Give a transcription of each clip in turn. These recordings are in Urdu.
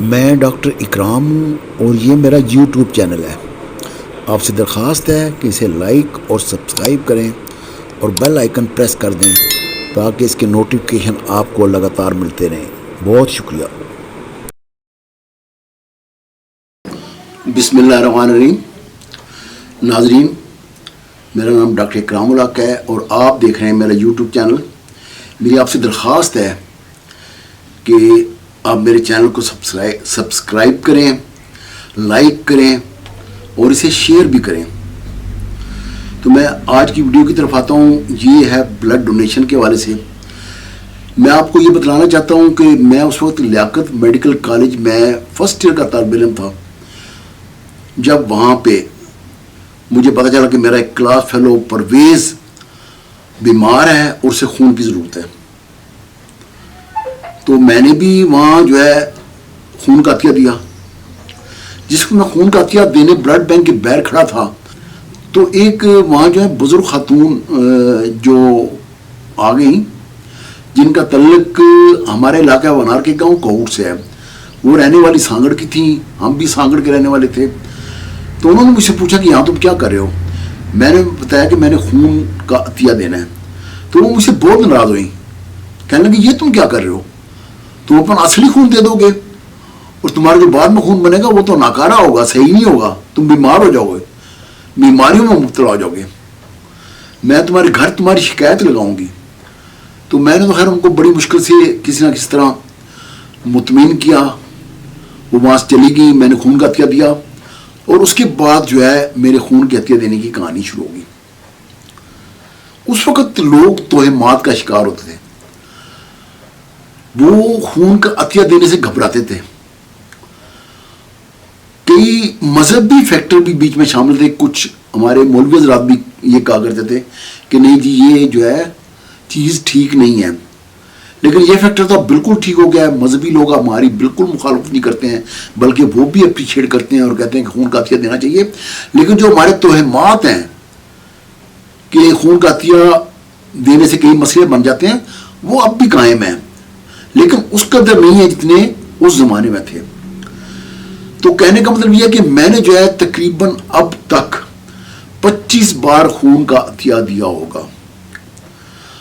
میں ڈاکٹر اکرام ہوں اور یہ میرا یوٹیوب چینل ہے. آپ سے درخواست ہے کہ اسے لائک اور سبسکرائب کریں اور بیل آئیکن پریس کر دیں تاکہ اس کے نوٹیفیکیشن آپ کو لگاتار ملتے رہیں. بہت شکریہ. بسم اللہ الرحمن الرحیم. ناظرین، میرا نام ڈاکٹر اکرام الحق ہے اور آپ دیکھ رہے ہیں میرا یوٹیوب چینل. میری آپ سے درخواست ہے کہ آپ میرے چینل کو سبسکرائب کریں، لائک کریں اور اسے شیئر بھی کریں. تو میں آج کی ویڈیو کی طرف آتا ہوں. یہ ہے بلڈ ڈونیشن کے حوالے سے. میں آپ کو یہ بتلانا چاہتا ہوں کہ میں اس وقت لیاقت میڈیکل کالج میں فرسٹ ایئر کا طالب علم تھا جب وہاں پہ مجھے پتہ چلا کہ میرا ایک کلاس فیلو پرویز بیمار ہے اور اسے خون کی ضرورت ہے. تو میں نے بھی وہاں جو ہے خون کا عطیہ دیا. جس کو میں خون کا عطیہ دینے بلڈ بینک کے باہر کھڑا تھا تو ایک وہاں جو ہے بزرگ خاتون جو آ گئیں جن کا تعلق ہمارے علاقہ ونار کے گاؤں کوٹ سے ہے. وہ رہنے والی سانگڑ کی تھیں، ہم بھی سانگڑ کے رہنے والے تھے. تو انہوں نے مجھ سے پوچھا کہ یہاں تم کیا کر رہے ہو. میں نے بتایا کہ میں نے خون کا عطیہ دینا ہے. تو وہ مجھ سے بہت ناراض ہوئیں، کہنے لگے یہ تم کیا کر رہے ہو، تم اپنا اصلی خون دے دو گے اور تمہارا جو بعد میں خون بنے گا وہ تو ناکارہ ہوگا، صحیح نہیں ہوگا، تم بیمار ہو جاؤ گے، بیماریوں میں مبتلا ہو جاؤ گے، میں تمہارے گھر تمہاری شکایت لگاؤں گی. تو میں نے تو خیر ان کو بڑی مشکل سے کسی نہ کسی طرح مطمئن کیا. وہ وہاں سے چلی گئی. میں نے خون کا عطیہ دیا اور اس کے بعد جو ہے میرے خون کے عطیہ دینے کی کہانی شروع ہوگی. اس وقت لوگ توہمات کا شکار ہوتے تھے. وہ خون کا عطیہ دینے سے گھبراتے تھے. کئی مذہبی فیکٹر بھی بیچ میں شامل تھے. کچھ ہمارے مولوی حضرات بھی یہ کہا کرتے تھے کہ نہیں جی یہ جو ہے چیز ٹھیک نہیں ہے. لیکن یہ فیکٹر تو بالکل ٹھیک ہو گیا ہے. مذہبی لوگ ہماری بالکل مخالفت نہیں کرتے ہیں بلکہ وہ بھی اپریشیٹ کرتے ہیں اور کہتے ہیں کہ خون کا عطیہ دینا چاہیے. لیکن جو ہمارے توہمات ہیں کہ خون کا عطیہ دینے سے کئی مسئلے بن جاتے ہیں وہ اب بھی قائم ہیں، لیکن اس قدر نہیں ہے جتنے اس زمانے میں تھے. تو کہنے کا مطلب یہ ہے کہ میں نے جو ہے تقریباً اب تک 25 بار خون کا عطیہ دیا ہوگا.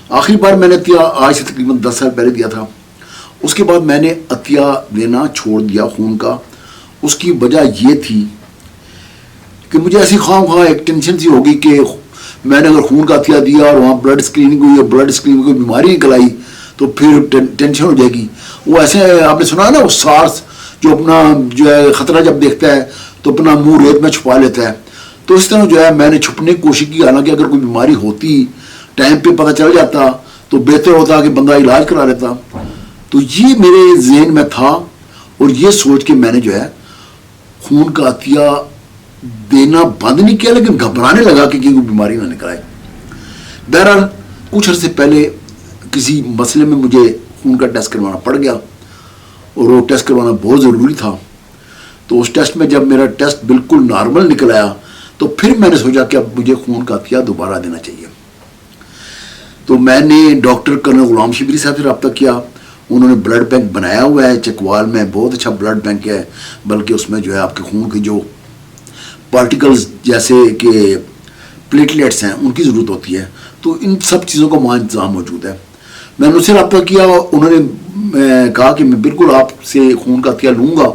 آخری بار میں نے عطیہ آج سے تقریباً 10 سال پہلے دیا تھا. اس کے بعد میں نے عطیہ دینا چھوڑ دیا خون کا. اس کی وجہ یہ تھی کہ مجھے ایسی خواہ ایک ٹینشن سی ہوگی کہ میں نے اگر خون کا عطیہ دیا اور وہاں بلڈ اسکریننگ ہوئی اور بلڈ اسکریننگ میں کوئی بیماری نکل آئی تو پھر ٹینشن ہو جائے گی. وہ ایسے آپ نے سنا ہے نا وہ سارس جو اپنا جو ہے خطرہ جب دیکھتا ہے تو اپنا منہ ریت میں چھپا لیتا ہے. تو اس طرح جو ہے میں نے چھپنے کی کوشش کی. حالانکہ اگر کوئی بیماری ہوتی ٹائم پہ پتہ چل جاتا تو بہتر ہوتا کہ بندہ علاج کرا لیتا. تو یہ میرے ذہن میں تھا اور یہ سوچ کے میں نے جو ہے خون کا عطیہ دینا بند نہیں کیا، لیکن گھبرانے لگا کہ کوئی بیماری نہ نکل آئے. بہرحال کچھ عرصے پہلے کسی مسئلے میں مجھے خون کا ٹیسٹ کروانا پڑ گیا اور وہ ٹیسٹ کروانا بہت ضروری تھا. تو اس ٹیسٹ میں جب میرا ٹیسٹ بالکل نارمل نکل آیا تو پھر میں نے سوچا کہ اب مجھے خون کا عطیہ دوبارہ دینا چاہیے. تو میں نے ڈاکٹر کرنل غلام شبری صاحب سے رابطہ کیا. انہوں نے بلڈ بینک بنایا ہوا ہے چکوال میں. بہت اچھا بلڈ بینک ہے، بلکہ اس میں جو ہے آپ کے خون کی جو پارٹیکلز جیسے کہ پلیٹلیٹس ہیں ان کی ضرورت ہوتی ہے. تو ان سب چیزوں کا وہاں انتظام موجود ہے. میں نے ان سے رابطہ کیا. انہوں نے کہا کہ میں بالکل آپ سے خون کا عطیہ لوں گا،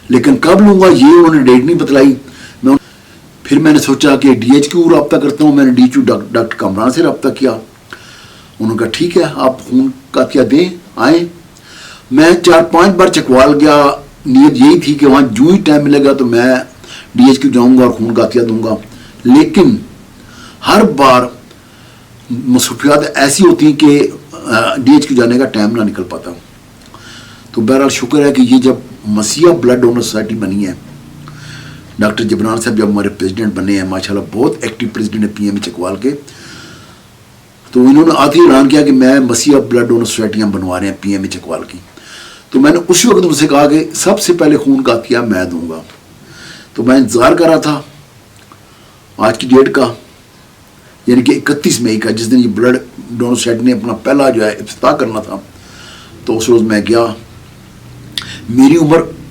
لیکن کب لوں گا یہ انہوں نے ڈیٹ نہیں بتلائی. پھر میں نے سوچا کہ ڈی ایچ کیو رابطہ کرتا ہوں. میں نے D H Q doctor Kamran سے رابطہ کیا. انہوں نے کہا ٹھیک ہے آپ خون کا عطیہ دیں آئیں. میں 4-5 بار چکوال گیا. نیت یہی تھی کہ وہاں جو ہی ٹائم ملے گا تو میں ڈی ایچ کیو جاؤں گا اور خون کا عطیہ دوں گا. لیکن ہر بار مصروفیات ایسی ہوتی ہیں کہ ڈی ایچ کیو جانے کا ٹائم نہ نکل پاتا. تو بہرحال شکر ہے کہ یہ جب مسیح بلڈ ڈونر سوسائٹی بنی ہے، ڈاکٹر جبران صاحب جب ہمارے پریزیڈنٹ بنے ہیں، ماشاءاللہ بہت ایکٹیو پریزیڈنٹ ہے پی ایم چکوال کے. تو انہوں نے آتے ہی اعلان کیا کہ میں مسیح بلڈ ڈونر سوسائٹیاں بنوا رہے ہیں پی ایم چکوال کی. تو میں نے اسی وقت ان سے کہا کہ سب سے پہلے خون کا عطیہ میں دوں گا. تو میں انتظار کر رہا تھا آج کی ڈیٹ کا، یعنی کہ 31 مئی کا، جس دن یہ بلڈ ڈونر سوسائٹی نے اپنا پہلا جو ہے افتتاح کرنا تھا. تو اس روز میں گیا. میری عمر